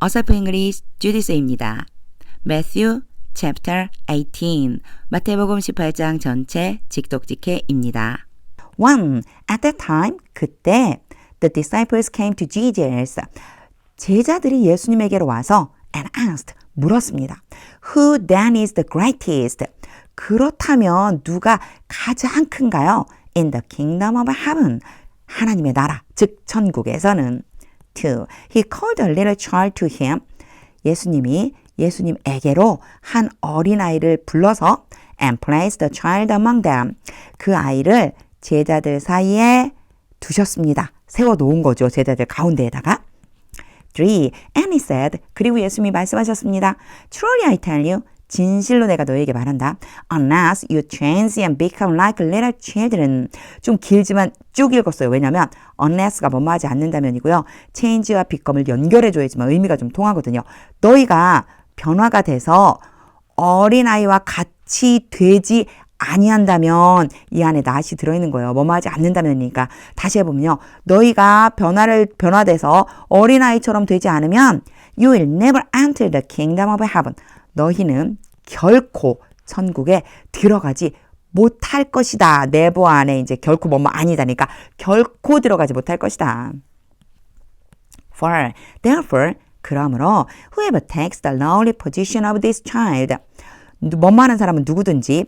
어설프 잉글리시 주디스입니다. Matthew chapter 18 마태복음 18장 전체 직독직해입니다. 1. At that time, 그때 the disciples came to Jesus. 제자들이 예수님에게로 와서 and asked, 물었습니다. Who then is the greatest? 그렇다면 누가 가장 큰가요? In the kingdom of heaven. 하나님의 나라, 즉 천국에서는. 2. He called a little child to him. 예수님에게로 한 어린아이를 불러서 and placed the child among them. 그 아이를 제자들 사이에 두셨습니다. 세워놓은 거죠. 제자들 가운데에다가. 3. And he said, 그리고 예수님이 말씀하셨습니다. Truly I tell you, 진실로 내가 너에게 말한다. Unless you change and become like little children. 좀 길지만 쭉 읽었어요. 왜냐하면 unless가 뭐뭐하지 않는다면이고요. change와 become을 연결해줘야지만 의미가 좀 통하거든요. 너희가 변화가 돼서 어린아이와 같이 되지 아니한다면 이 안에 낫이 들어있는 거예요. 뭐뭐하지 않는다면이니까. 다시 해보면요. 너희가 변화돼서 어린아이처럼 되지 않으면 You will never enter the kingdom of heaven. 너희는 결코 천국에 들어가지 못할 것이다. never 안에 이제 결코 뭐뭐 아니다니까 결코 들어가지 못할 것이다. 4. Therefore, 그러므로 whoever takes the lowly position of this child, 뭐뭐하는 사람은 누구든지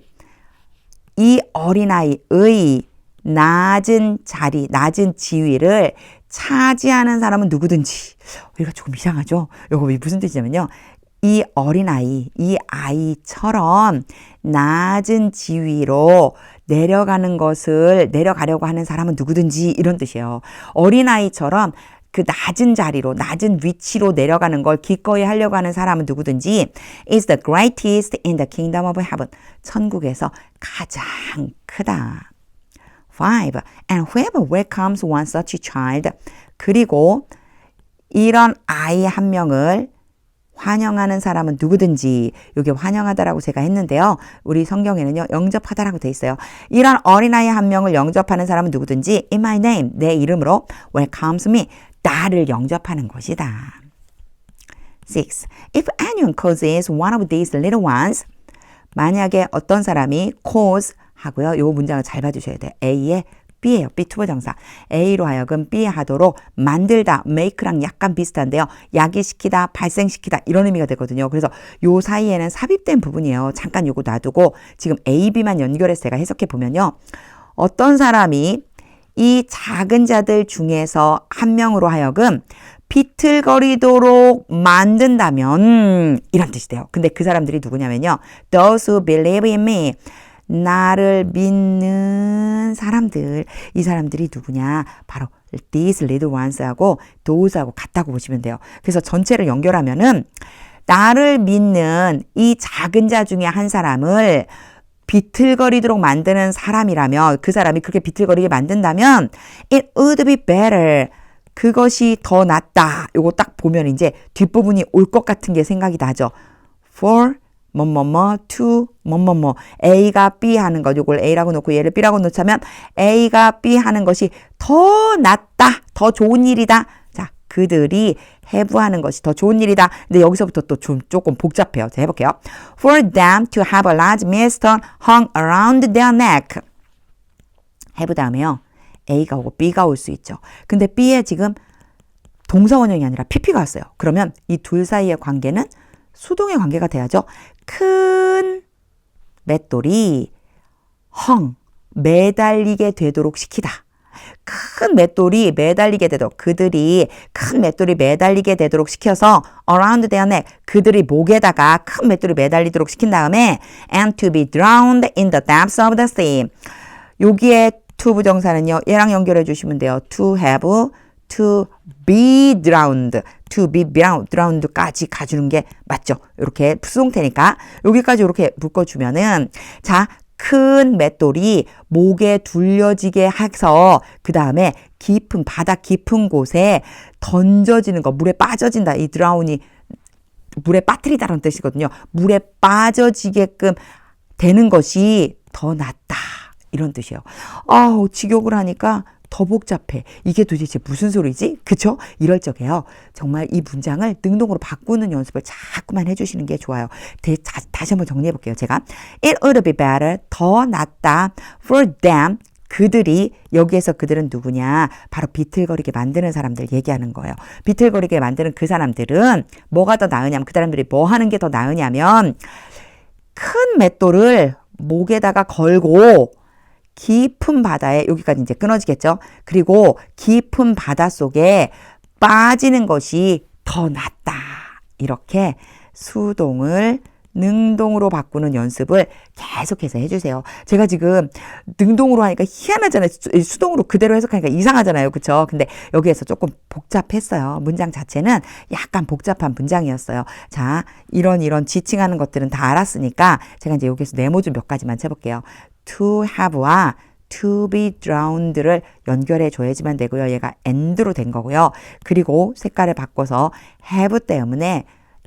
이 어린아이의 낮은 자리, 낮은 지위를 차지하는 사람은 누구든지. 이거 조금 이상하죠? 이거 무슨 뜻이냐면요. 이 어린아이, 이 아이처럼 낮은 지위로 내려가려고 하는 사람은 누구든지 이런 뜻이에요. 어린아이처럼 그 낮은 자리로, 낮은 위치로 내려가는 걸 기꺼이 하려고 하는 사람은 누구든지 is the greatest in the kingdom of heaven. 천국에서 가장 크다. 5. And whoever welcomes one such child. 그리고 이런 아이 한 명을 환영하는 사람은 누구든지. 이게 환영하다라고 제가 했는데요. 우리 성경에는요. 영접하다라고 돼 있어요. 이런 어린아이 한 명을 영접하는 사람은 누구든지 in my name, 내 이름으로 welcomes me, 나를 영접하는 것이다. 6. If anyone causes one of these little ones, 만약에 어떤 사람이 cause 하고요. 이 문장을 잘 봐주셔야 돼요. A에 B예요. B 투부정사. A로 하여금 B 하도록 만들다, make랑 약간 비슷한데요. 야기시키다, 발생시키다 이런 의미가 되거든요. 그래서 요 사이에는 삽입된 부분이에요. 잠깐 요거 놔두고 지금 A, B만 연결해서 제가 해석해 보면요. 어떤 사람이 이 작은 자들 중에서 한 명으로 하여금 비틀거리도록 만든다면 이런 뜻이 돼요. 근데 그 사람들이 누구냐면요. Those who believe in me. 나를 믿는 사람들. 이 사람들이 누구냐? 바로 these little ones하고 those하고 같다고 보시면 돼요. 그래서 전체를 연결하면은 나를 믿는 이 작은 자 중에 한 사람을 비틀거리도록 만드는 사람이라면 그 사람이 그렇게 비틀거리게 만든다면 it would be better. 그것이 더 낫다. 요거 딱 보면 이제 뒷부분이 올 것 같은 게 생각이 나죠. for 뭐뭐뭐 to 뭐뭐뭐 A가 B 하는 것 요걸 A라고 놓고 얘를 B라고 놓자면 A가 B 하는 것이 더 낫다. 더 좋은 일이다. 자, 그들이 have하는 것이 더 좋은 일이다. 근데 여기서부터 또 좀 조금 복잡해요. 자, 해볼게요. For them to have a large millstone hung around their neck. have 다음에요. A가 오고 B가 올 수 있죠. 근데 B에 지금 동사원형이 아니라 PP가 왔어요. 그러면 이 둘 사이의 관계는 수동의 관계가 돼야죠. 큰 맷돌이 매달리게 되도록 시키다. 큰 맷돌이 매달리게 되도록 그들이 큰 맷돌이 매달리게 되도록 시켜서 around their neck 그들이 목에다가 큰 맷돌이 매달리도록 시킨 다음에 and to be drowned in the depths of the sea. 여기에 to 부정사는요. 얘랑 연결해 주시면 돼요. to have, to be drowned, to be drowned까지 가주는 게 맞죠. 이렇게 수동태니까 여기까지 이렇게 묶어주면은 자, 큰 맷돌이 목에 둘려지게 해서 그 다음에 깊은 바다 깊은 곳에 던져지는 거, 물에 빠져진다. 이 drown이 물에 빠뜨리다라는 뜻이거든요. 물에 빠져지게끔 되는 것이 더 낫다. 이런 뜻이에요. 직역을 하니까 더 복잡해. 이게 도대체 무슨 소리지? 그쵸? 이럴 적에요. 정말 이 문장을 능동으로 바꾸는 연습을 자꾸만 해주시는 게 좋아요. 다시 한번 정리해 볼게요. 제가 It would be better. 더 낫다. For them. 그들이, 여기에서 그들은 누구냐? 바로 비틀거리게 만드는 사람들 얘기하는 거예요. 비틀거리게 만드는 그 사람들은 뭐가 더 나으냐면, 그 사람들이 뭐 하는 게 더 나으냐면 큰 맷돌을 목에다가 걸고 깊은 바다에, 여기까지 이제 끊어지겠죠. 그리고 깊은 바다 속에 빠지는 것이 더 낫다. 이렇게 수동을 능동으로 바꾸는 연습을 계속해서 해주세요. 제가 지금 능동으로 하니까 희한하잖아요. 수동으로 그대로 해석하니까 이상하잖아요. 그쵸? 근데 여기에서 조금 복잡했어요. 문장 자체는 약간 복잡한 문장이었어요. 자, 이런 지칭하는 것들은 다 알았으니까 제가 이제 여기에서 네모줄 몇 가지만 쳐볼게요. to have와 to be drowned를 연결해 줘야지만 되고요. 얘가 and로 된 거고요. 그리고 색깔을 바꿔서 have 때문에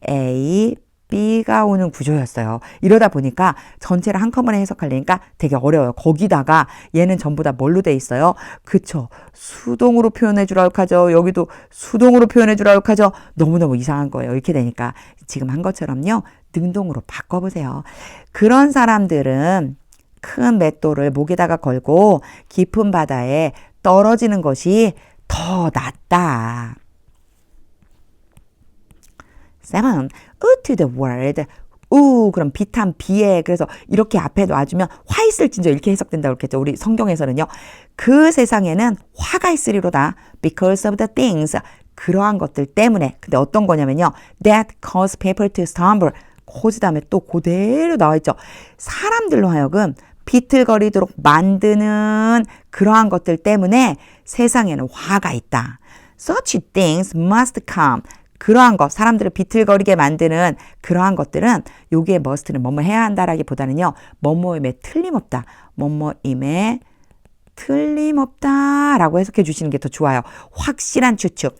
A, B가 오는 구조였어요. 이러다 보니까 전체를 한꺼번에 해석하려니까 되게 어려워요. 거기다가 얘는 전부 다 뭘로 돼 있어요? 그쵸. 수동으로 표현해 주라 하죠. 여기도 수동으로 표현해 주라 하죠. 너무너무 이상한 거예요. 이렇게 되니까 지금 한 것처럼요. 능동으로 바꿔보세요. 그런 사람들은 큰 맷돌을 목에다가 걸고 깊은 바다에 떨어지는 것이 더 낫다. 7. to the world. 그럼 비탄 비에, 그래서 이렇게 앞에 놔주면 화 있을진저 이렇게 해석된다고 그랬겠죠. 우리 성경에서는요. 그 세상에는 화가 있으리로다. Because of the things. 그러한 것들 때문에. 근데 어떤 거냐면요. That cause people to stumble. 그 다음에 또 그대로 나와 있죠. 사람들로 하여금 비틀거리도록 만드는 그러한 것들 때문에 세상에는 화가 있다. Such things must come. 그러한 것, 사람들을 비틀거리게 만드는 그러한 것들은 여기에 must는 뭐뭐 해야 한다라기보다는요. 뭐뭐임에 틀림없다. 뭐뭐임에 틀림없다 라고 해석해 주시는 게 더 좋아요. 확실한 추측.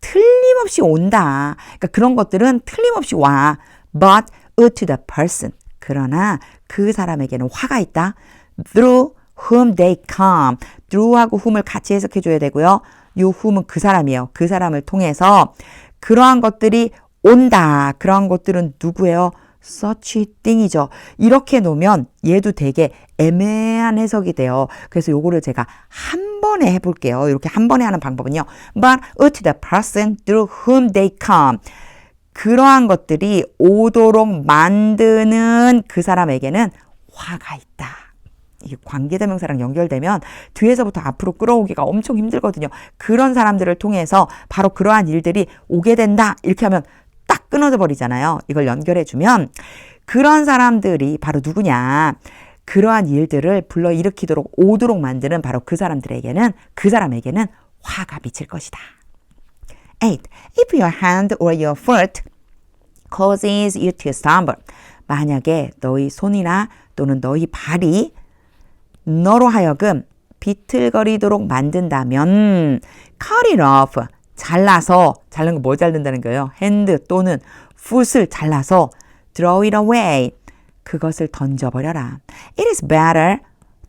틀림없이 온다. 그러니까 그런 것들은 틀림없이 와. But to the person. 그러나 그 사람에게는 화가 있다. Through whom they come. through하고 whom을 같이 해석해 줘야 되고요. 이 whom은 그 사람이에요. 그 사람을 통해서 그러한 것들이 온다. 그러한 것들은 누구예요? such thing이죠. 이렇게 놓으면 얘도 되게 애매한 해석이 돼요. 그래서 요거를 제가 한 번에 해볼게요. 이렇게 한 번에 하는 방법은요. But to the person through whom they come. 그러한 것들이 오도록 만드는 그 사람에게는 화가 있다. 이게 관계대명사랑 연결되면 뒤에서부터 앞으로 끌어오기가 엄청 힘들거든요. 그런 사람들을 통해서 바로 그러한 일들이 오게 된다. 이렇게 하면 딱 끊어져 버리잖아요. 이걸 연결해주면 그런 사람들이 바로 누구냐. 그러한 일들을 불러일으키도록 오도록 만드는 바로 그 사람에게는 화가 미칠 것이다. 8. If your hand or your foot causes you to stumble. 만약에 너희 손이나 또는 너희 발이 너로 하여금 비틀거리도록 만든다면 cut it off. 잘라서, 자른 거 뭐 자른다는 거예요? hand 또는 foot을 잘라서 throw it away. 그것을 던져버려라. It is better.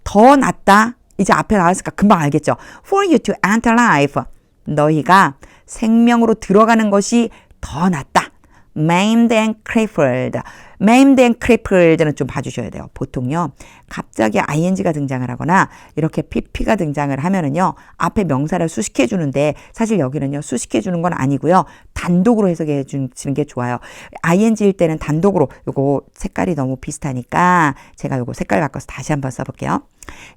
더 낫다. 이제 앞에 나왔으니까 금방 알겠죠? For you to enter life. 너희가 생명으로 들어가는 것이 더 낫다. maimed and crippled. maimed and crippled는 좀 봐주셔야 돼요. 보통요. 갑자기 ing가 등장을 하거나 이렇게 pp가 등장을 하면은요. 앞에 명사를 수식해 주는데 사실 여기는요. 수식해 주는 건 아니고요. 단독으로 해석해 주시는 게 좋아요. ing일 때는 단독으로 요거 색깔이 너무 비슷하니까 제가 요거 색깔 바꿔서 다시 한번 써볼게요.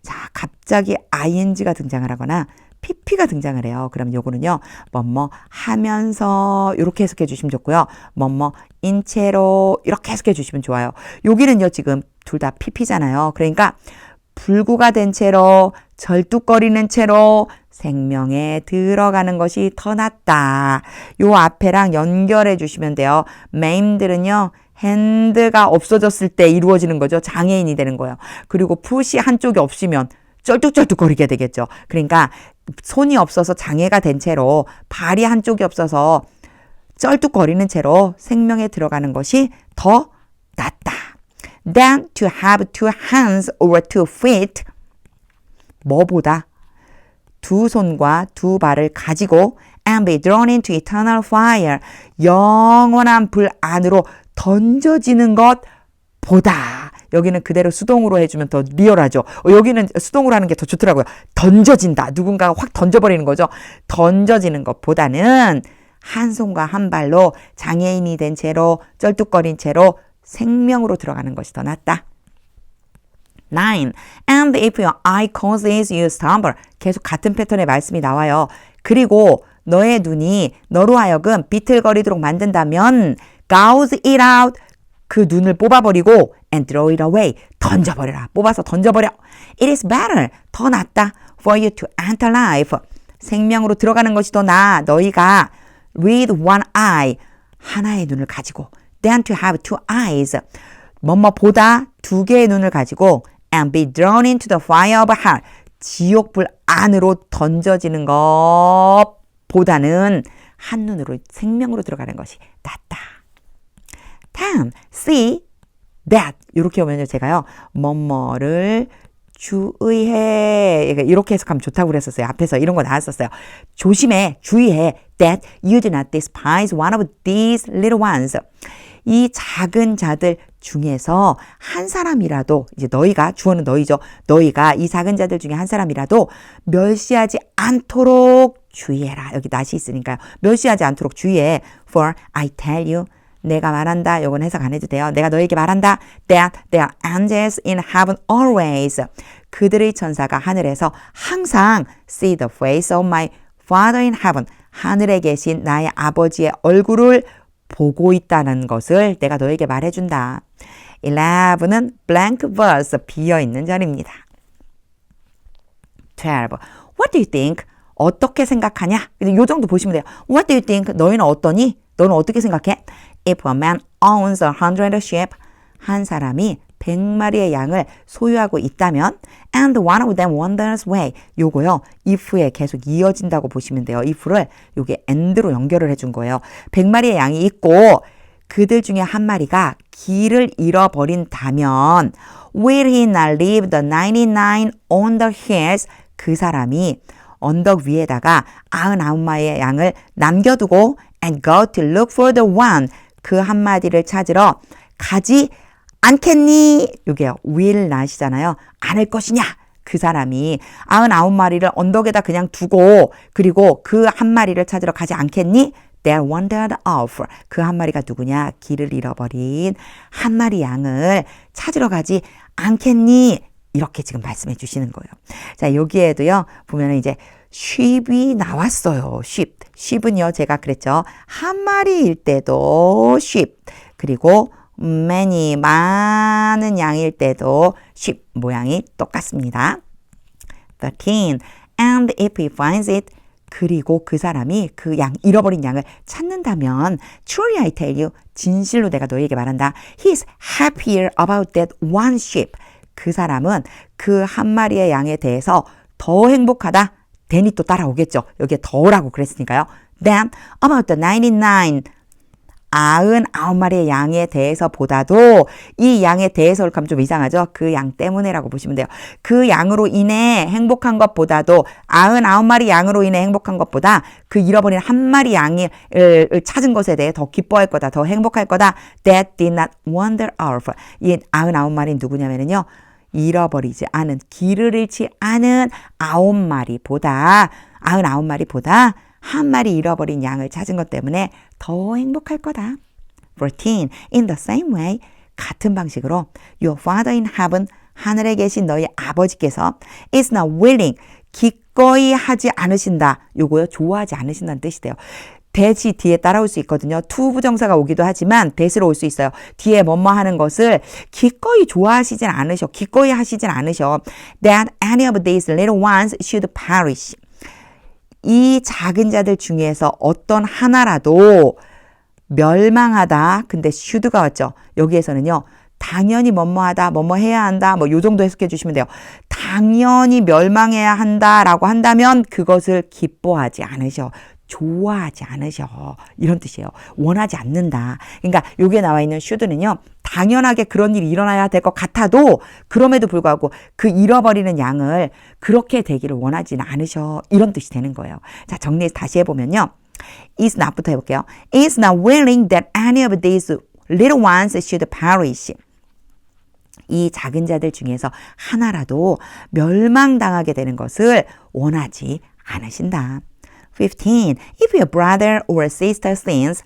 자, 갑자기 ing가 등장을 하거나 pp가 등장을 해요. 그럼 요거는요. 뭐뭐 하면서 이렇게 해석해 주시면 좋고요. 뭐뭐 인체로 이렇게 해석해 주시면 좋아요. 여기는요. 지금 둘 다 pp잖아요. 그러니까 불구가 된 채로 절뚝거리는 채로 생명에 들어가는 것이 더 낫다. 요 앞에랑 연결해 주시면 돼요. maimed는요. hand가 없어졌을 때 이루어지는 거죠. 장애인이 되는 거예요. 그리고 풋이 한쪽이 없으면 쩔뚝쩔뚝거리게 되겠죠. 그러니까 손이 없어서 장애가 된 채로 발이 한쪽이 없어서 쩔뚝거리는 채로 생명에 들어가는 것이 더 낫다. Than to have two hands or two feet. 뭐보다? 두 손과 두 발을 가지고 and be thrown into eternal fire. 영원한 불 안으로 던져지는 것보다. 여기는 그대로 수동으로 해주면 더 리얼하죠. 여기는 수동으로 하는 게 더 좋더라고요. 던져진다. 누군가가 확 던져버리는 거죠. 던져지는 것보다는 한 손과 한 발로 장애인이 된 채로 쩔뚝거린 채로 생명으로 들어가는 것이 더 낫다. 9. And if your eye causes you stumble. 계속 같은 패턴의 말씀이 나와요. 그리고 너의 눈이 너로 하여금 비틀거리도록 만든다면 gouge it out. 그 눈을 뽑아버리고 and throw it away. 던져버려라. 뽑아서 던져버려. It is better. 더 낫다. For you to enter life. 생명으로 들어가는 것이 더 나아. 너희가 with one eye. 하나의 눈을 가지고 than to have two eyes. 뭐뭐보다 두 개의 눈을 가지고 and be thrown into the fire of hell. 지옥불 안으로 던져지는 것보다는 한눈으로 생명으로 들어가는 것이 낫다. 10. See that. 이렇게 오면요. 제가요. 뭐뭐를 주의해. 이렇게 해석하면 좋다고 그랬었어요. 앞에서 이런 거 나왔었어요. 조심해. 주의해. That you do not despise one of these little ones. 이 작은 자들 중에서 한 사람이라도 이제 너희가 주어는 너희죠. 너희가 이 작은 자들 중에 한 사람이라도 멸시하지 않도록 주의해라. 여기 낫이 있으니까요. 멸시하지 않도록 주의해. For I tell you. 내가 말한다. 요건 해석 안 해도 돼요. 내가 너에게 말한다. That their angels in heaven always. 그들의 천사가 하늘에서 항상 see the face of my Father in heaven. 하늘에 계신 나의 아버지의 얼굴을 보고 있다는 것을 내가 너에게 말해준다. 11은 blank verse, 비어있는 절입니다. 12. What do you think? 어떻게 생각하냐? 이 정도 보시면 돼요. What do you think? 너희는 어떠니? 너는 어떻게 생각해? If a man owns 100 sheep, 한 사람이 100마리의 양을 소유하고 있다면 and one of them wanders away. 요거요. if에 계속 이어진다고 보시면 돼요. if를 요게 and로 연결을 해준 거예요. 100마리의 양이 있고 그들 중에 한 마리가 길을 잃어버린다면 will he not leave the 99 on the hills? 그 사람이 언덕 위에다가 99마리의 양을 남겨두고 and go to look for the one. 그 한 마디를 찾으러 가지 않겠니? 이게요. will not이잖아요. 않을 것이냐? 그 사람이 99마리를 언덕에다 그냥 두고 그리고 그 한 마리를 찾으러 가지 않겠니? They wandered off. 그 한 마리가 누구냐? 길을 잃어버린 한 마리 양을 찾으러 가지 않겠니? 이렇게 지금 말씀해 주시는 거예요. 자, 여기에도요. 보면은 이제 sheep이 나왔어요. sheep은요. 제가 그랬죠. 한 마리일 때도 sheep. 그리고 many, 많은 양일 때도 sheep 모양이 똑같습니다. 13. And if he finds it, 그리고 그 사람이 그 양, 잃어버린 양을 찾는다면 truly I tell you, 진실로 내가 너희에게 말한다. He's happier about that one sheep. 그 사람은 그 한 마리의 양에 대해서 더 행복하다. than이 또 따라오겠죠. 여기에 더라고 그랬으니까요. Than about the 99. 99마리의 양에 대해서 보다도 이 양에 대해서를 가면 좀 이상하죠. 그 양 때문에라고 보시면 돼요. 그 양으로 인해 행복한 것보다도 99마리 양으로 인해 행복한 것보다 그 잃어버린 한 마리 양을 찾은 것에 대해 더 기뻐할 거다. 더 행복할 거다. That did not wander off. 이 99마리는 누구냐면요. 잃어버리지 않은, 길을 잃지 않은 99마리보다 한 마리 잃어버린 양을 찾은 것 때문에 더 행복할 거다. 14. In the same way, 같은 방식으로 Your Father in heaven, 하늘에 계신 너희 아버지께서 is not willing, 기꺼이 하지 않으신다. 요거요, 좋아하지 않으신다는 뜻이 돼요. 대시 뒤에 따라올 수 있거든요. to 부정사가 오기도 하지만 대시로 올 수 있어요. 뒤에 뭐뭐 하는 것을 기꺼이 좋아하시진 않으셔. 기꺼이 하시진 않으셔. That any of these little ones should perish. 이 작은 자들 중에서 어떤 하나라도 멸망하다. 근데 should가 왔죠. 여기에서는요. 당연히 뭐뭐하다, 뭐뭐 해야 한다, 뭐 요 정도 해석해 주시면 돼요. 당연히 멸망해야 한다라고 한다면 그것을 기뻐하지 않으셔. 좋아하지 않으셔. 이런 뜻이에요. 원하지 않는다. 그러니까 여기에 나와 있는 should는요. 당연하게 그런 일이 일어나야 될 것 같아도 그럼에도 불구하고 그 잃어버리는 양을 그렇게 되기를 원하지는 않으셔. 이런 뜻이 되는 거예요. 자, 정리해서 다시 해보면요. is not부터 해볼게요. is not willing that any of these little ones should perish. 이 작은 자들 중에서 하나라도 멸망당하게 되는 것을 원하지 않으신다. 15. If your brother or sister sins,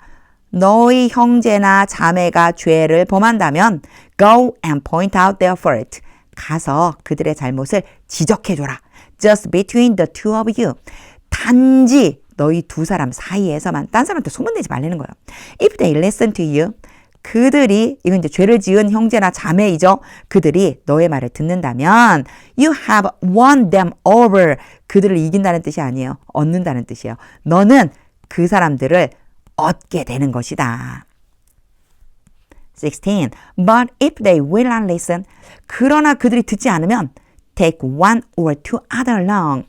너희 형제나 자매가 죄를 범한다면 go and point out their fault. 가서 그들의 잘못을 지적해줘라. Just between the two of you. 단지 너희 두 사람 사이에서만 딴 사람한테 소문내지 말라는 거예요. If they listen to you. 그들이 이건 이제 죄를 지은 형제나 자매이죠. 그들이 너의 말을 듣는다면 you have won them over. 그들을 이긴다는 뜻이 아니에요. 얻는다는 뜻이에요. 너는 그 사람들을 얻게 되는 것이다. 16. But if they will not listen. 그러나 그들이 듣지 않으면 take one or two other along.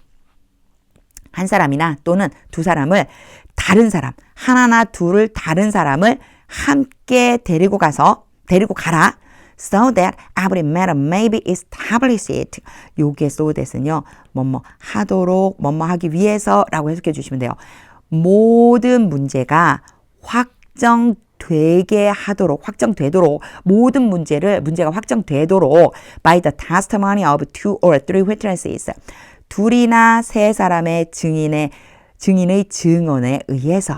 한 사람이나 또는 두 사람을 다른 사람, 하나나 둘을 다른 사람을 함께 데리고 가라. So that every matter may be established. 요게 so that은요. 뭐뭐 하도록, 뭐뭐 하기 위해서라고 해석해 주시면 돼요. 모든 문제가 확정되도록 모든 문제가 확정되도록 by the testimony of two or three witnesses. 둘이나 세 사람의 증인의 증언에 의해서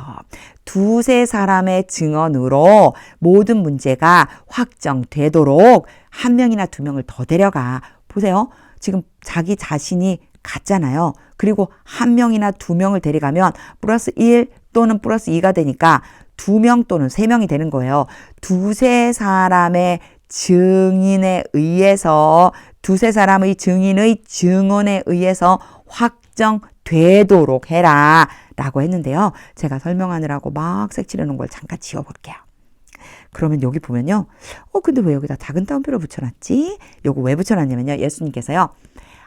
두세 사람의 증언으로 모든 문제가 확정되도록 한 명이나 두 명을 더 데려가. 보세요. 지금 자기 자신이 같잖아요. 그리고 한 명이나 두 명을 데려가면 플러스 1 또는 플러스 2가 되니까 두 명 또는 세 명이 되는 거예요. 두세 사람의 증인에 의해서 두세 사람의 증인의 증언에 의해서 확정되도록 해라 라고 했는데요. 제가 설명하느라고 막 색칠해놓은 걸 잠깐 지워볼게요. 그러면 여기 보면요. 근데 왜 여기다 작은 따옴표를 붙여놨지? 요거 왜 붙여놨냐면요. 예수님께서요.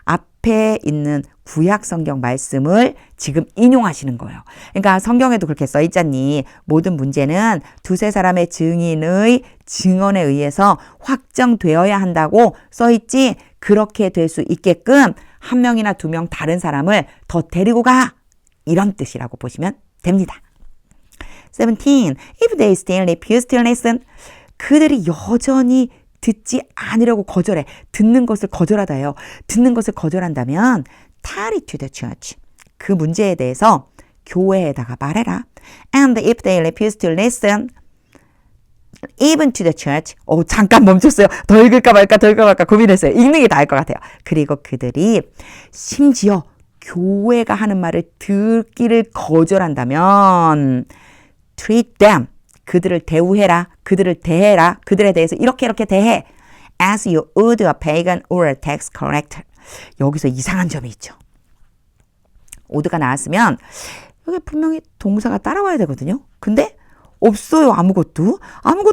앞에 있는 구약 성경 말씀을 지금 인용하시는 거예요. 그러니까 성경에도 그렇게 써 있잖니. 모든 문제는 두세 사람의 증인의 증언에 의해서 확정되어야 한다고 써 있지. 그렇게 될 수 있게끔 한 명이나 두 명 다른 사람을 더 데리고 가. 이런 뜻이라고 보시면 됩니다. 17. If they still refuse to listen. 그들이 여전히 듣지 않으려고 거절해. 듣는 것을 거절하다요. 듣는 것을 거절한다면 tell it to the church. 그 문제에 대해서 교회에다가 말해라. And if they refuse to listen even to the church. 잠깐 멈췄어요. 더 읽을까 말까 고민했어요. 읽는 게 나을 것 같아요. 그리고 그들이 심지어 교회가 하는 말을 듣기를 거절한다면 treat them. 그들을 대우해라. 그들을 대해라. 그들에 대해서 이렇게 대해. As you would a pagan or a tax collector. 여기서 이상한 점이 있죠. would가 나왔으면 여기 분명히 동사가 따라와야 되거든요. 근데 없어요. 아무것도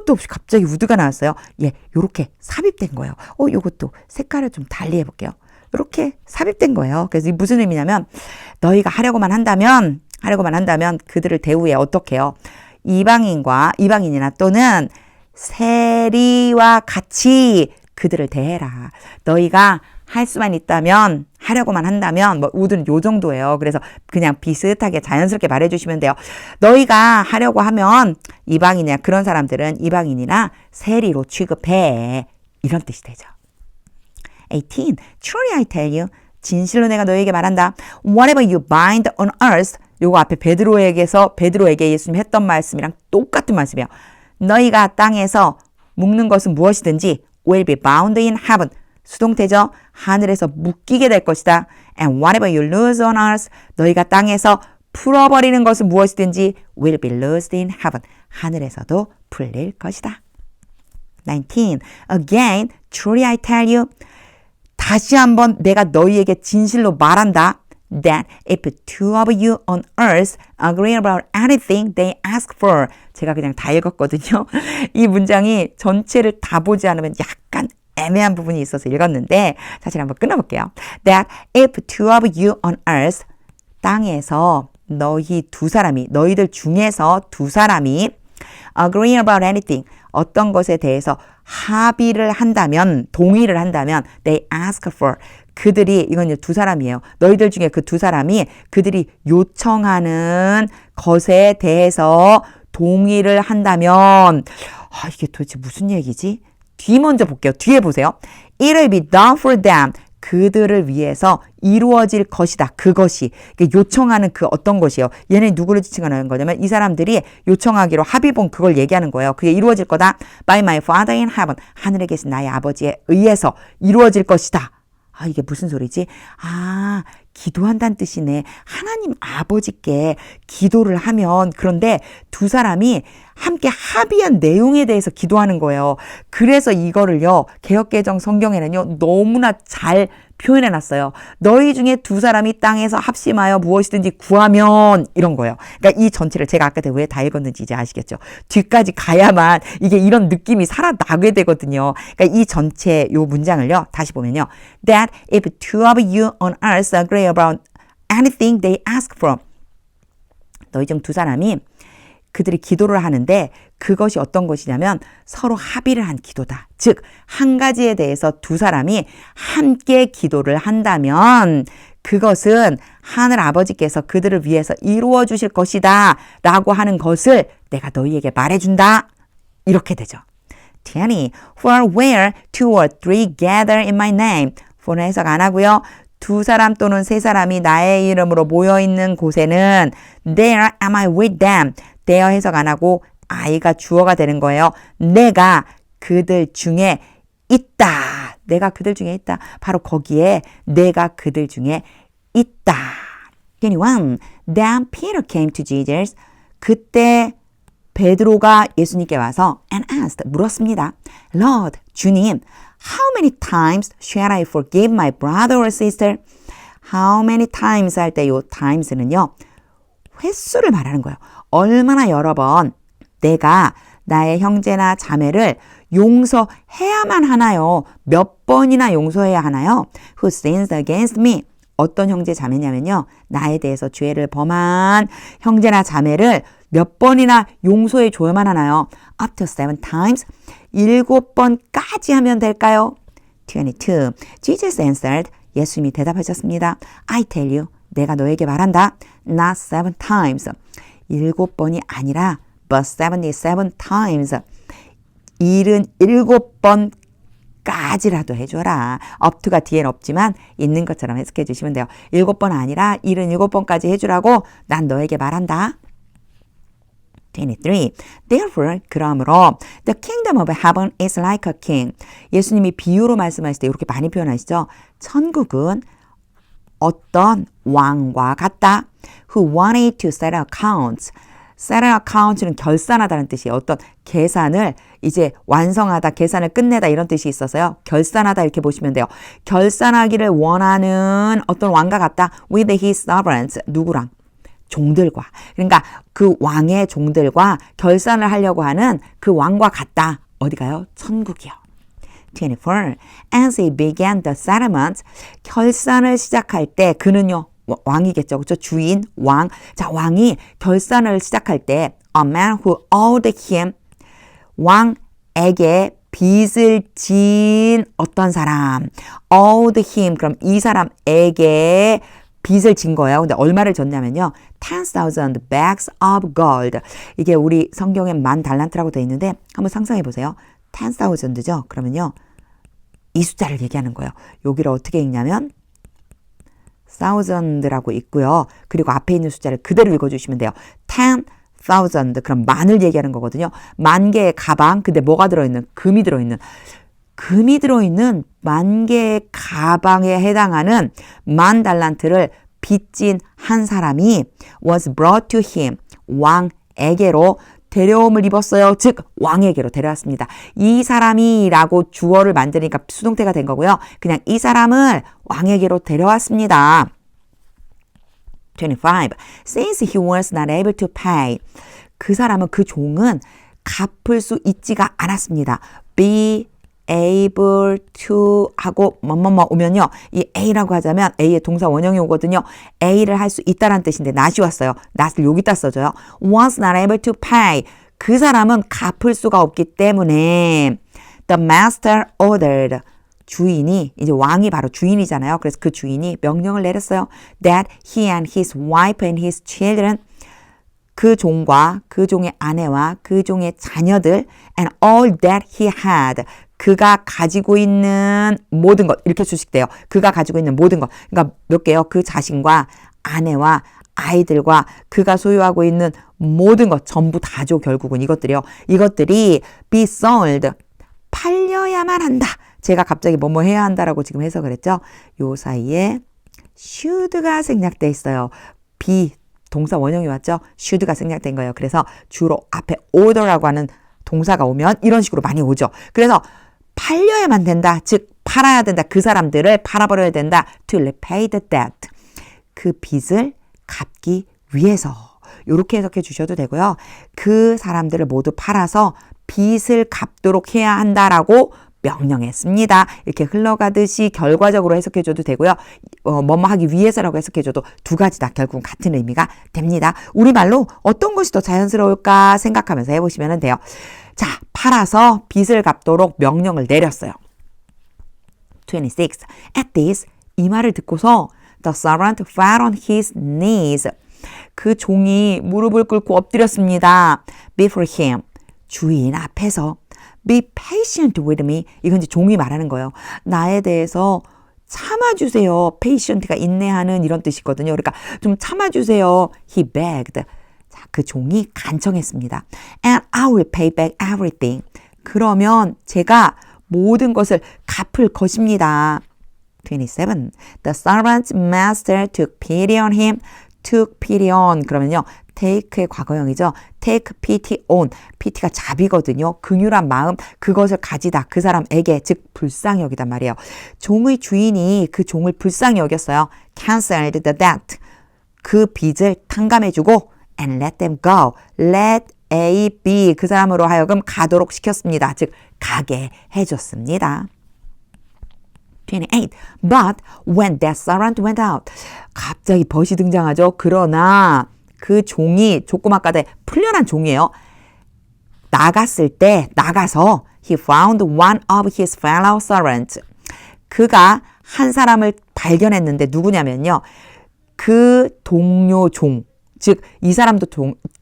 없이 갑자기 would가 나왔어요. 요렇게 삽입된 거예요. 요것도 색깔을 좀 달리 해볼게요. 이렇게 삽입된 거예요. 그래서 이게 무슨 의미냐면 너희가 하려고만 한다면 그들을 대우해. 어떻게 해요? 이방인이나 또는 세리와 같이 그들을 대해라. 너희가 할 수만 있다면 하려고만 한다면 우드는 요 정도예요. 그래서 그냥 비슷하게 자연스럽게 말해주시면 돼요. 너희가 하려고 하면 이방인이나 그런 사람들은 이방인이나 세리로 취급해. 이런 뜻이 되죠. 18. Truly I tell you. 진실로 내가 너희에게 말한다. Whatever you bind on earth. 요거 앞에 베드로에게 예수님이 했던 말씀이랑 똑같은 말씀이에요. 너희가 땅에서 묶는 것은 무엇이든지 will be bound in heaven. 수동태죠. 하늘에서 묶이게 될 것이다. And whatever you loose on earth. 너희가 땅에서 풀어버리는 것은 무엇이든지 will be loosed in heaven. 하늘에서도 풀릴 것이다. 19. Again, truly I tell you. 다시 한번 내가 너희에게 진실로 말한다. That if two of you on earth agree about anything they ask for. 제가 그냥 다 읽었거든요. 이 문장이 전체를 다 보지 않으면 약간 애매한 부분이 있어서 읽었는데 사실 한번 끊어볼게요. That if two of you on earth. 땅에서 너희들 중에서 두 사람이 agree about anything. 어떤 것에 대해서 합의를 한다면, 동의를 한다면 they ask for. 그들이 이건 이제 두 사람이에요. 너희들 중에 그 두 사람이 그들이 요청하는 것에 대해서 동의를 한다면 이게 도대체 무슨 얘기지? 뒤 먼저 볼게요. 뒤에 보세요. It will be done for them. 그들을 위해서 이루어질 것이다. 그것이. 요청하는 그 어떤 것이요. 얘네 누구를 지칭하는 거냐면 이 사람들이 요청하기로 합의본 그걸 얘기하는 거예요. 그게 이루어질 거다. By my father in heaven. 하늘에 계신 나의 아버지에 의해서 이루어질 것이다. 이게 무슨 소리지? 기도한다는 뜻이네. 하나님 아버지께 기도를 하면 그런데 두 사람이 함께 합의한 내용에 대해서 기도하는 거예요. 그래서 이거를요. 개역개정 성경에는요. 너무나 잘 표현해 놨어요. 너희 중에 두 사람이 땅에서 합심하여 무엇이든지 구하면 이런 거예요. 그러니까 이 전체를 제가 아까 왜 다 읽었는지 이제 아시겠죠? 뒤까지 가야만 이게 이런 느낌이 살아나게 되거든요. 그러니까 이 전체 요 문장을요. 다시 보면요. That if two of you on earth agree about anything they ask for. 너희 중 두 사람이 그들이 기도를 하는데 그것이 어떤 것이냐면 서로 합의를 한 기도다. 즉, 한 가지에 대해서 두 사람이 함께 기도를 한다면 그것은 하늘 아버지께서 그들을 위해서 이루어 주실 것이다 라고 하는 것을 내가 너희에게 말해준다. 이렇게 되죠. 20. For where two or three gather in my name. for는 해석 안 하고요. 두 사람 또는 세 사람이 나의 이름으로 모여있는 곳에는 there am I with them. there 해석 안 하고 I가 주어가 되는 거예요. 내가 그들 중에 있다. 내가 그들 중에 있다. 바로 거기에 내가 그들 중에 있다. 21. Then Peter came to Jesus. 그때 베드로가 예수님께 와서 and asked, 물었습니다. Lord, 주님, how many times shall I forgive my brother or sister? How many times 할 때 요 times는요. 횟수를 말하는 거예요. 얼마나 여러 번 내가 나의 형제나 자매를 용서해야만 하나요? 몇 번이나 용서해야 하나요? Who sins against me? 어떤 형제 자매냐면요. 나에 대해서 죄를 범한 형제나 자매를 몇 번이나 용서해 줘야만 하나요? Up to 7 times. 7번까지 하면 될까요? 22. Jesus answered. 예수님이 대답하셨습니다. I tell you. 내가 너에게 말한다. Not 7 times. 7번이 아니라 but 77 times. 77번까지라도 해줘라. up to가 뒤엔 없지만 있는 것처럼 해석해 주시면 돼요. 7번 아니라 77번까지 해주라고 난 너에게 말한다. 23. Therefore, 그러므로 the kingdom of heaven is like a king. 예수님이 비유로 말씀하실 때 이렇게 많이 표현하시죠. 천국은 어떤 왕과 같다. Who wanted to settle accounts. settle accounts는 결산하다는 뜻이에요. 어떤 계산을 이제 완성하다, 계산을 끝내다 이런 뜻이 있어서요. 결산하다 이렇게 보시면 돼요. 결산하기를 원하는 어떤 왕과 같다. With his servants. 누구랑? 종들과. 그러니까 그 왕의 종들과 결산을 하려고 하는 그 왕과 같다. 어디가요? 천국이요. 24. As he began the settlement, 결산을 시작할 때 그는요. 왕이겠죠. 그렇죠? 주인, 왕. 자, 왕이 결산을 시작할 때 a man who owed him 왕에게 빚을 진 어떤 사람 owed him 그럼 이 사람에게 빚을 진 거예요. 근데 얼마를 졌냐면요. 10,000 bags of gold. 이게 우리 성경에 10,000달란트라고 되어 있는데 한번 상상해 보세요. 10,000죠. 그러면요. 이 숫자를 얘기하는 거예요. 여기를 어떻게 읽냐면 thousand라고 있고요. 그리고 앞에 있는 숫자를 그대로 읽어주시면 돼요. 10,000 그럼 만을 얘기하는 거거든요. 10,000개의 가방 근데 뭐가 들어있는? 금이 들어있는 10,000개의 가방에 해당하는 10,000달란트를 빚진 한 사람이 was brought to him 왕에게로 데려옴을 입었어요. 즉 왕에게로 데려왔습니다. 이 사람이라고 주어를 만드니까 수동태가 된 거고요. 그냥 이 사람을 왕에게로 데려왔습니다. 25. Since he was not able to pay. 그 사람은 그 종은 갚을 수 있지가 않았습니다. Be able to 하고 뭐뭐뭐 오면요. 이 A라고 하자면 A의 동사 원형이 오거든요. A를 할 수 있다라는 뜻인데 not이 왔어요. not을 여기다 써줘요. was not able to pay. 그 사람은 갚을 수가 없기 때문에 the master ordered 주인이 이제 왕이 바로 주인이잖아요. 그래서 그 주인이 명령을 내렸어요. That he and his wife and his children 그 종과 그 종의 아내와 그 종의 자녀들 and all that he had 그가 가지고 있는 모든 것 이렇게 수식돼요. 그가 가지고 있는 모든 것 그러니까 몇 개요? 그 자신과 아내와 아이들과 그가 소유하고 있는 모든 것 전부 다 줘 결국은 이것들이요. 이것들이 be sold 팔려야만 한다. 제가 갑자기 뭐뭐 해야 한다라고 지금 해석을 했죠. 요 사이에 should가 생략돼 있어요. be 동사 원형이 왔죠. should가 생략된 거예요. 그래서 주로 앞에 order라고 하는 동사가 오면 이런 식으로 많이 오죠. 그래서 팔려야만 된다. 즉 팔아야 된다. 그 사람들을 팔아버려야 된다. To repay the debt. 그 빚을 갚기 위해서. 이렇게 해석해 주셔도 되고요. 그 사람들을 모두 팔아서 빚을 갚도록 해야 한다라고 명령했습니다. 이렇게 흘러가듯이 결과적으로 해석해줘도 되고요. 뭐뭐 하기 위해서라고 해석해줘도 두 가지 다 결국은 같은 의미가 됩니다. 우리말로 어떤 것이 더 자연스러울까 생각하면서 해보시면 돼요. 자, 팔아서 빚을 갚도록 명령을 내렸어요. 26. At this, 이 말을 듣고서 the servant fell on his knees. 그 종이 무릎을 꿇고 엎드렸습니다. Before him, 주인 앞에서 Be patient with me. 이건 이제 종이 말하는 거예요. 나에 대해서 참아주세요. patient가 인내하는 이런 뜻이거든요. 그러니까 좀 참아주세요. He begged. 자, 그 종이 간청했습니다. And I will pay back everything. 그러면 제가 모든 것을 갚을 것입니다. 27. The servant's master took pity on him. took pity on. 그러면요. take의 과거형이죠. take pity on. pity가 자비거든요. 긍휼한 마음, 그것을 가지다. 그 사람에게, 즉 불쌍히 여기단 말이에요. 종의 주인이 그 종을 불쌍히 여겼어요. cancelled the debt. 그 빚을 탕감해주고 and let them go. let A, B 그 사람으로 하여금 가도록 시켰습니다. 즉 가게 해줬습니다. 28. But when that servant went out. 갑자기 벗이 등장하죠. 그러나 그 종이 조그맣게 풀려난 종이에요. 나갔을 때 나가서 he found one of his fellow servants. 그가 한 사람을 발견했는데 누구냐면요. 그 동료 종. 즉 이 사람도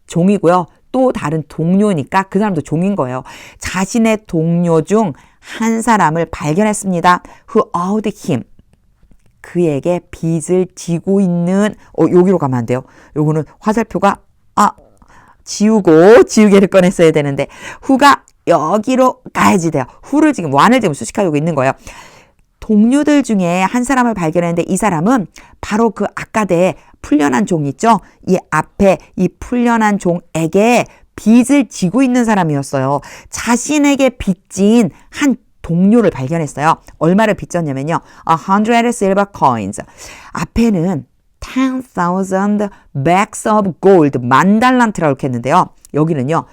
종이고요. 또 다른 동료니까 그 사람도 종인 거예요. 자신의 동료 중 한 사람을 발견했습니다. Who owed him. 그에게 빚을 지고 있는 여기로 가면 안 돼요. 요거는 화살표가 지우개를 꺼냈어야 되는데 who가 여기로 가야지 돼요. who를 지금 one을 지금 수식하고 있는 거예요. 동료들 중에 한 사람을 발견했는데 이 사람은 바로 그 아까대 풀려난 종 있죠? 이 앞에 이 풀려난 종에게 빚을 지고 있는 사람이었어요. 자신에게 빚진 한 동료를 발견했어요. 얼마를 빚졌냐면요. 100 silver coins. 앞에는 10,000 bags of gold. 10,000달란트라고 이렇게 했는데요. 여기는요.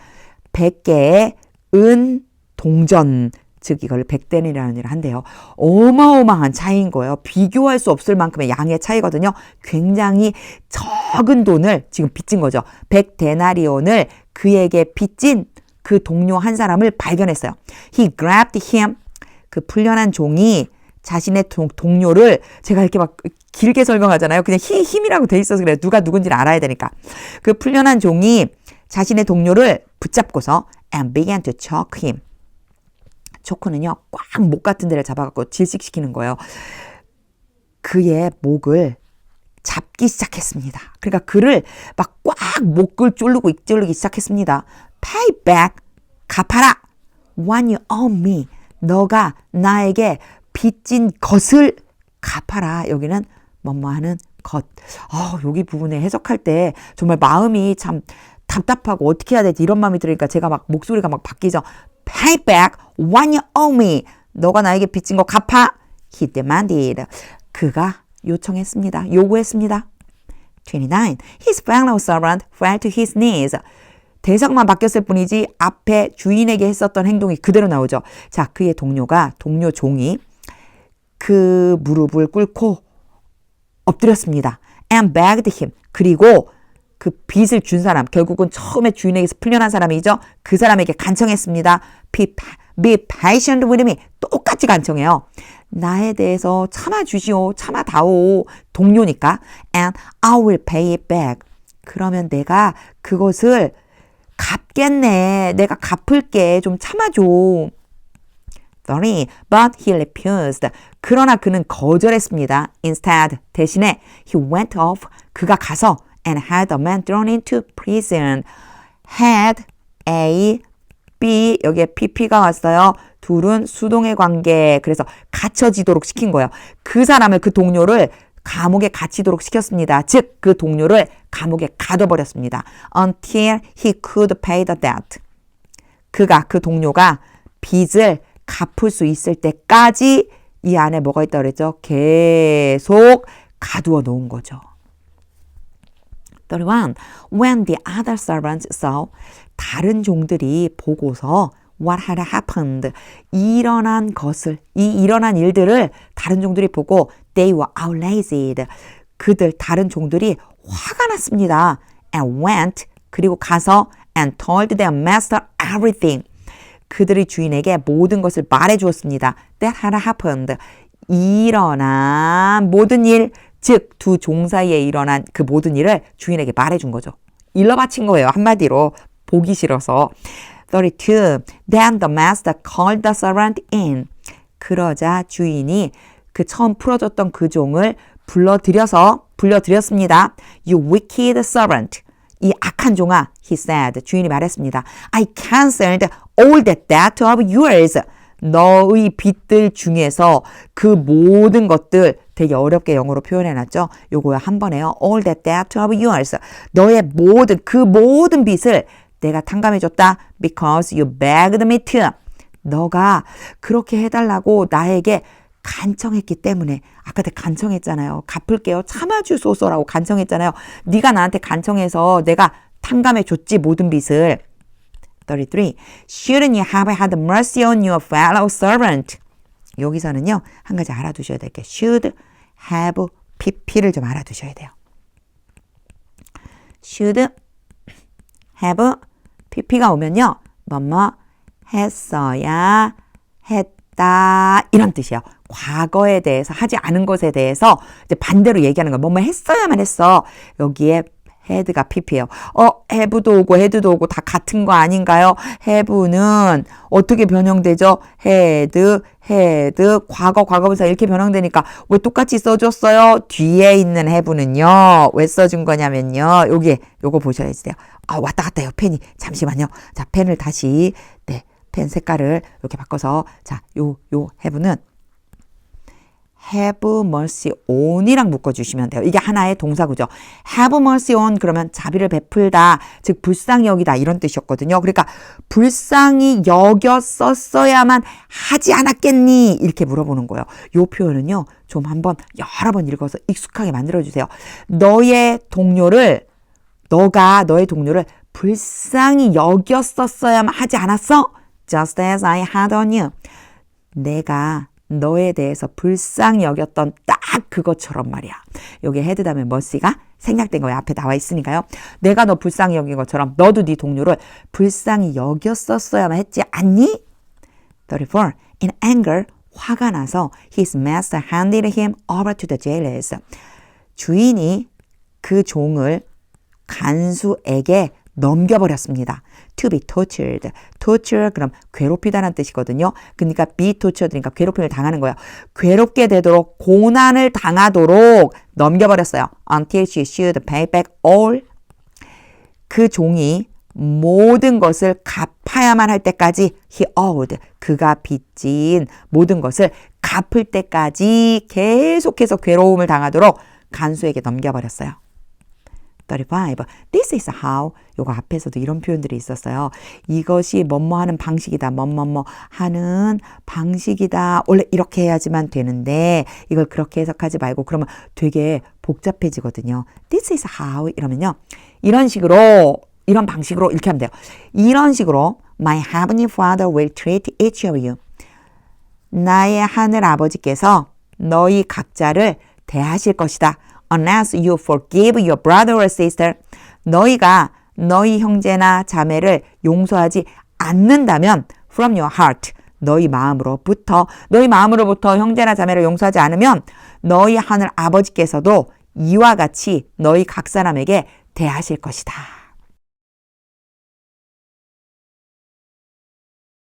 100개의 은 동전. 즉 이걸 백대니라는 일을 한대요. 어마어마한 차이인 거예요. 비교할 수 없을 만큼의 양의 차이거든요. 굉장히 적은 돈을 지금 빚진 거죠. 100데나리온을 그에게 빚진 그 동료 한 사람을 발견했어요. He grabbed him. 그 풀려난 종이 자신의 동료를 제가 이렇게 막 길게 설명하잖아요. 그냥 힘이라고 돼 있어서 그래요. 누가 누군지를 알아야 되니까. 그 풀려난 종이 자신의 동료를 붙잡고서 and began to choke him. 초크는요, 꽉 목 같은 데를 잡아갖고 질식시키는 거예요. 그의 목을 잡기 시작했습니다. 그러니까 그를 막 꽉 목을 쫄르기 시작했습니다. Pay back, 갚아라. What you owe me, 너가 나에게 빚진 것을 갚아라. 여기는 뭐뭐하는 것. 여기 부분에 해석할 때 정말 마음이 참 답답하고 어떻게 해야 되지 이런 마음이 들으니까 제가 막 목소리가 막 바뀌죠. Pay back what you owe me. 너가 나에게 빚진 거 갚아. He demanded. 그가 요청했습니다. 요구했습니다. 29. His fellow servant fell to his knees. 대상만 바뀌었을 뿐이지 앞에 주인에게 했었던 행동이 그대로 나오죠. 자, 그의 동료 종이 그 무릎을 꿇고 엎드렸습니다. And begged him. 그리고 그 빚을 준 사람, 결국은 처음에 주인에게서 풀려난 사람이죠. 그 사람에게 간청했습니다. Be patient with me. 똑같이 간청해요. 나에 대해서 참아주시오. 참아다오. 동료니까. And I will pay it back. 그러면 내가 그것을 갚겠네. 내가 갚을게. 좀 참아줘. 3. But he refused. 그러나 그는 거절했습니다. Instead, 대신에 he went off. 그가 가서 and had the man thrown into prison. had A, B, 여기에 PP가 왔어요. 둘은 수동의 관계. 그래서 갇혀지도록 시킨 거예요. 그 사람을, 그 동료를 감옥에 갇히도록 시켰습니다. 즉, 그 동료를 감옥에 가둬버렸습니다. Until he could pay the debt. 그 동료가 빚을 갚을 수 있을 때까지 이 안에 뭐가 있다고 그랬죠? 계속 가두어 놓은 거죠. 31. When the other servants saw, 다른 종들이 보고서 what had happened, 일어난 일들을 다른 종들이 보고 they were outraged, 다른 종들이 화가 났습니다. And went, 그리고 가서 and told their master everything, 그들의 주인에게 모든 것을 말해 주었습니다. That had happened, 일어난 모든 일, 즉 두 종 사이에 일어난 그 모든 일을 주인에게 말해 준 거죠. 일러 바친 거예요. 한마디로 보기 싫어서. 32. Then the master called the servant in. 그러자 주인이 그 처음 풀어줬던 그 종을 불러들였습니다. You wicked servant. 이 악한 종아, he said. 주인이 말했습니다. I cancelled all the debt of yours. 너의 빚들 중에서 그 모든 것들, 되게 어렵게 영어로 표현해놨죠. 요거요 한 번에요. All the debt of yours. 너의 모든 빚을 내가 탕감해줬다. Because you begged me to. 너가 그렇게 해달라고 나에게 간청했기 때문에. 아까 내가 간청했잖아요. 갚을게요. 참아주소서라고 간청했잖아요. 네가 나한테 간청해서 내가 탕감해줬지 모든 빚을. 33. Shouldn't you have had mercy on your fellow servant? 여기서는요, 한 가지 알아두셔야 될 게 should have pp를 좀 알아두셔야 돼요. should have pp가 오면요, 뭐뭐 했어야 했다 이런 뜻이에요. 과거에 대해서 하지 않은 것에 대해서 이제 반대로 얘기하는 거예요. 뭐뭐 했어야만 했어. 여기에 head가 pp예요. have도 오고 head도 오고 다 같은 거 아닌가요? have는 어떻게 변형되죠? had, 과거, 과거분사 이렇게 변형되니까 왜 똑같이 써줬어요? 뒤에 있는 have는요. 왜 써준 거냐면요. 요거 보셔야 돼요. 왔다 갔다 해요. 펜이. 잠시만요. 자, 펜을 다시, 펜 색깔을 이렇게 바꿔서, 자, 요 have는 have mercy on이랑 묶어주시면 돼요. 이게 하나의 동사구죠. have mercy on 그러면 자비를 베풀다, 즉 불쌍히 여기다 이런 뜻이었거든요. 그러니까 불쌍히 여겼었어야만 하지 않았겠니? 이렇게 물어보는 거예요. 이 표현은요. 좀 한번 여러 번 읽어서 익숙하게 만들어주세요. 너의 동료를 불쌍히 여겼었어야만 하지 않았어? Just as I had on you. 내가 너에 대해서 불쌍히 여겼던 딱 그것처럼 말이야. 여기 헤드 다음에 mercy가 생략된 거예요. 앞에 나와 있으니까요. 내가 너 불쌍히 여긴 것처럼 너도 네 동료를 불쌍히 여겼었어야만 했지 않니? 34. In anger, 화가 나서 his master handed him over to the jailers. 주인이 그 종을 간수에게 넘겨버렸습니다. To be tortured. torture 그럼 괴롭히다는 뜻이거든요. 그러니까 be tortured니까 괴롭힘을 당하는 거예요. 괴롭게 되도록 고난을 당하도록 넘겨버렸어요. Until she should pay back all. 그 종이 모든 것을 갚아야만 할 때까지 he owed. 그가 빚진 모든 것을 갚을 때까지 계속해서 괴로움을 당하도록 간수에게 넘겨버렸어요. 35. This is how. 요거 앞에서도 이런 표현들이 있었어요. 이것이 뭐뭐 하는 방식이다. 뭐뭐뭐 하는 방식이다. 원래 이렇게 해야지만 되는데 이걸 그렇게 해석하지 말고 그러면 되게 복잡해지거든요. This is how 이러면요. 이런 방식으로 이렇게 하면 돼요. 이런 식으로 My heavenly Father will treat each of you. 나의 하늘 아버지께서 너희 각자를 대하실 것이다. Unless you forgive your brother or sister. 너희가 너희 형제나 자매를 용서하지 않는다면 from your heart 너희 마음으로부터 형제나 자매를 용서하지 않으면 너희 하늘 아버지께서도 이와 같이 너희 각 사람에게 대하실 것이다.